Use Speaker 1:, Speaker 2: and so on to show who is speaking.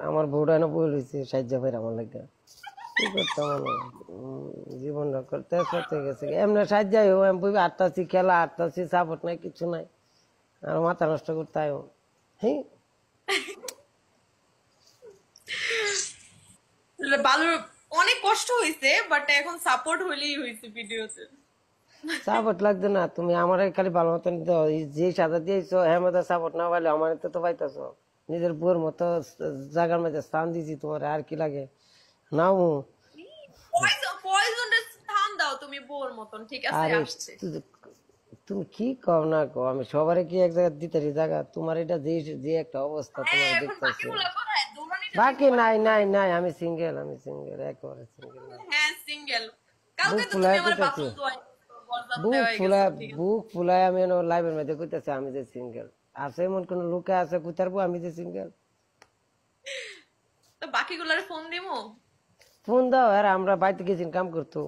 Speaker 1: আমার বউটা না বই রয়েছে সাহায্য ভাই আমার লাগে কি করতাম আমি জীবন করতে করতে গেছে এমনি সাহায্য আমি বই আটটাছি খেলা আটটাছি সাপোর্ট নাই কিছু নাই আর মাথা নষ্ট করতে আয় হ্যাঁ
Speaker 2: বালুর অনেক কষ্ট হয়েছে, বাট এখন সাপোর্ট হইলেই হয়েছে ভিডিওতে।
Speaker 1: সাপোর্ট লাগতো না তুমি আমার খালি ভালো মতন দাও যে সাজা দিয়েছো হ্যাঁ মতো সাপোর্ট না পাইলে আমার তো পাইতেছো নিজের বউর মতো জায়গার মধ্যে স্থান দিয়েছি তোমার আর কি লাগে নাও
Speaker 2: পয়জন স্থান দাও তুমি বোর মতন, ঠিক আছে
Speaker 1: আরে
Speaker 2: আসছে।
Speaker 1: তুমি কি কও না কও আমি সবারে কি এক জায়গায় দিতে জায়গা তোমার এটা যে যে একটা অবস্থা
Speaker 2: হ্যাঁ,
Speaker 1: তোমার
Speaker 2: এখন
Speaker 1: দেখতেছি
Speaker 2: বাকিগুলো কোথায়? দৌড়ানিটা শুরু
Speaker 1: বাকি
Speaker 2: করো।
Speaker 1: নাই নাই নাই আমি সিঙ্গেল একেবারে সিঙ্গেল
Speaker 2: হ্যাঁ, সিঙ্গেল।
Speaker 1: বুক
Speaker 2: কালকে তো তুমি
Speaker 1: ফুলায়
Speaker 2: আমার
Speaker 1: কইতাছি
Speaker 2: বাথরুম দোয়াই বরবাদ
Speaker 1: বুক
Speaker 2: দেওয়াই গেছো,
Speaker 1: ফুলায়
Speaker 2: ঠিক আছে।
Speaker 1: বুক ফুলায় আমি লাইভের মধ্যে কইতাছি আমি যে সিঙ্গেল আছে এমন কোন লোকে আছে কুতারবো আমি যে সিঙ্গেল
Speaker 2: তো বাকিগুলোর ফোন দিমু।
Speaker 1: ফোন দাও আর আমরা বাড়িতে গেছি কাম করতো